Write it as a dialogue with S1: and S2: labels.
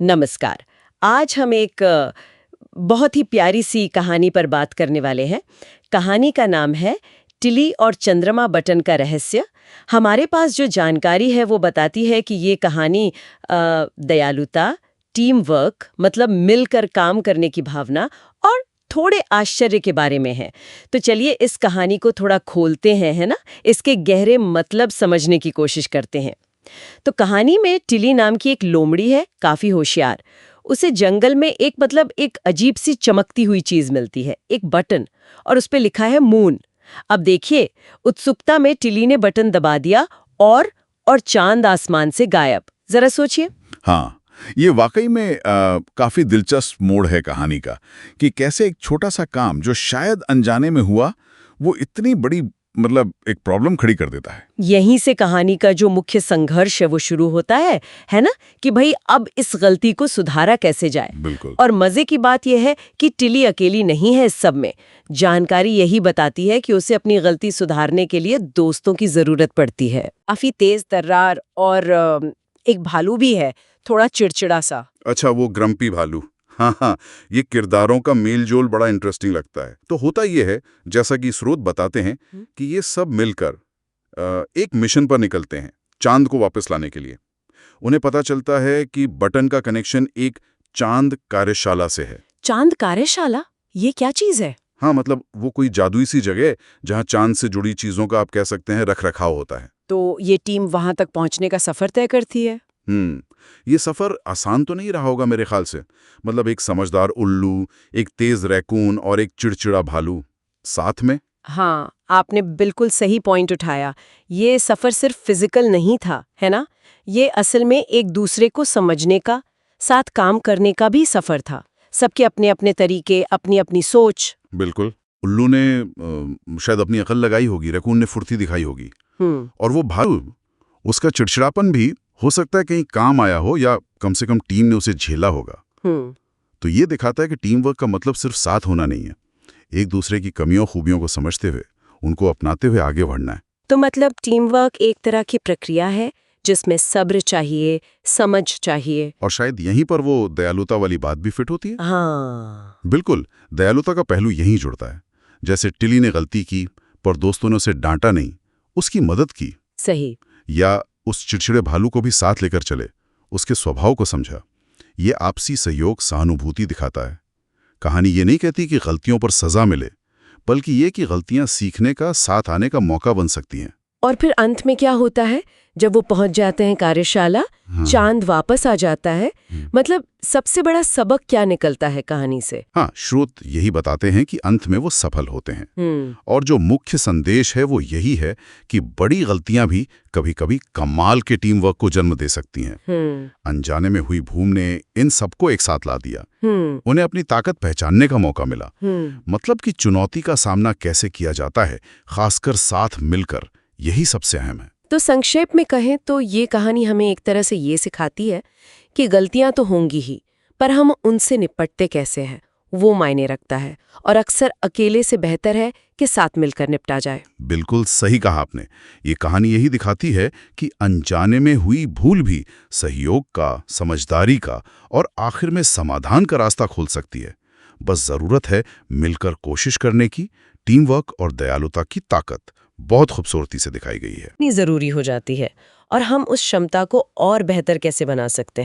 S1: नमस्कार। आज हम एक बहुत ही प्यारी सी कहानी पर बात करने वाले हैं। कहानी का नाम है टिली और चंद्रमा बटन का रहस्य। हमारे पास जो जानकारी है वो बताती है कि ये कहानी दयालुता, टीम वर्क मतलब मिलकर काम करने की भावना और थोड़े आश्चर्य के बारे में है। तो चलिए इस कहानी को थोड़ा खोलते हैं, है ना? इसके गहरे मतलब समझने की कोशिश करते हैं। तो कहानी में टिली नाम की एक लोमड़ी है, काफी होशियार। उसे जंगल में एक अजीब सी चमकती हुई चीज मिलती है, एक बटन, और उस पे लिखा है मून। अब देखिए, उत्सुकता में टिली ने बटन दबा दिया और चांद आसमान से गायब। जरा सोचिए।
S2: हाँ, ये वाकई में काफी दिलचस्प मोड़ है कहानी का कि कैसे एक छोटा सा काम जो शायद अनजाने में हुआ, वो इतनी बड़ी एक प्रॉब्लम खड़ी कर देता है।
S1: यहीं से कहानी का जो मुख्य संघर्ष है वो शुरू होता है ना? कि भाई अब इस गलती को सुधारा कैसे जाए।
S2: बिल्कुल।
S1: और मजे की बात यह है कि टिली अकेली नहीं है इस सब में। जानकारी यही बताती है कि उसे अपनी गलती सुधारने के लिए दोस्तों की जरूरत पड़ती है। काफी तेज तर्रार और एक भालू भी है, थोड़ा चिड़चिड़ा सा।
S2: अच्छा, वो ग्रम्पी भालू। हाँ हाँ, ये किरदारों का मेलजोल बड़ा इंटरेस्टिंग लगता है। तो होता ये है, जैसा कि स्रोत बताते हैं, कि ये सब मिलकर एक मिशन पर निकलते हैं, चांद को वापस लाने के लिए। उन्हें पता चलता है कि बटन का कनेक्शन एक चांद कार्यशाला से है।
S1: चांद कार्यशाला? ये क्या चीज है?
S2: हाँ, वो कोई जादुई सी जगह है जहाँ चांद से जुड़ी चीजों का, आप कह सकते हैं, रख रखाव होता है।
S1: तो ये टीम वहां तक पहुंचने का सफर तय करती है।
S2: ये सफर आसान तो नहीं रहा होगा मेरे ख्याल से। एक समझदार उल्लू, एक तेज रैकून और एक चिड़चिड़ा भालू साथ में।
S1: हाँ, आपने बिल्कुल सही पॉइंट उठाया। ये सफर सिर्फ फिजिकल नहीं था, है ना? ये असल में एक दूसरे को समझने का, साथ काम करने का भी सफर था। सबके अपने अपने तरीके, अपनी अपनी सोच।
S2: बिल्कुल। उल्लू ने शायद अपनी अकल लगाई होगी, रैकून ने फुर्ती दिखाई होगी, और वो भालू, उसका चिड़चिड़ापन भी हो सकता है कहीं काम आया हो, या कम से कम टीम ने उसे झेला होगा। तो ये दिखाता है कि टीम वर्क का मतलब सिर्फ साथ होना नहीं है, एक दूसरे की कमियों खूबियों को समझते हुए उनको अपनाते हुए आगे बढ़ना है।
S1: तो मतलब टीम वर्क एक तरह की प्रक्रिया है जिसमें सब्र चाहिए, समझ चाहिए।
S2: और शायद यहीं पर वो दयालुता वाली बात भी फिट होती है।
S1: हाँ,
S2: बिल्कुल, दयालुता का पहलू यहीं जुड़ता है। जैसे टिली ने गलती की, पर दोस्तों ने उसे डांटा नहीं, उसकी मदद की।
S1: सही।
S2: या उस चिड़चिड़े भालू को भी साथ लेकर चले, उसके स्वभाव को समझा। ये आपसी सहयोग, सहानुभूति दिखाता है। कहानी ये नहीं कहती कि गलतियों पर सजा मिले, बल्कि ये कि गलतियां सीखने का, साथ आने का मौका बन सकती हैं।
S1: और फिर अंत में क्या होता है जब वो पहुंच जाते हैं कार्यशाला? चांद वापस आ जाता है। मतलब सबसे बड़ा सबक क्या निकलता है कहानी से?
S2: हाँ, स्रोत यही बताते हैं कि अंत में वो सफल होते हैं। और जो मुख्य संदेश है वो यही है कि बड़ी गलतियां भी कभी-कभी कमाल के टीम वर्क को जन्म दे सकती हैं। अनजाने में हुई भूल ने इन सबको एक साथ ला दिया। उन्हें अपनी ताकत पहचानने का मौका मिला। कि चुनौती का सामना कैसे किया जाता है, खासकर साथ मिलकर, यही सबसे अहम है।
S1: तो संक्षेप में कहें तो ये कहानी हमें एक तरह से ये सिखाती है कि गलतियां तो होंगी ही, पर हम उनसे निपटते कैसे हैं वो मायने रखता है, और अक्सर अकेले से बेहतर है कि साथ मिलकर निपटा जाए।
S2: बिल्कुल सही कहा आपने। ये कहानी यही दिखाती है कि अनजाने में हुई भूल भी सहयोग का, समझदारी का और आखिर में समाधान का रास्ता खोल सकती है। बस जरूरत है मिलकर कोशिश करने की। टीम वर्क और दयालुता की ताकत बहुत खूबसूरती से दिखाई गई है।
S1: इतनी जरूरी हो जाती है, और हम उस क्षमता को और बेहतर कैसे बना सकते हैं?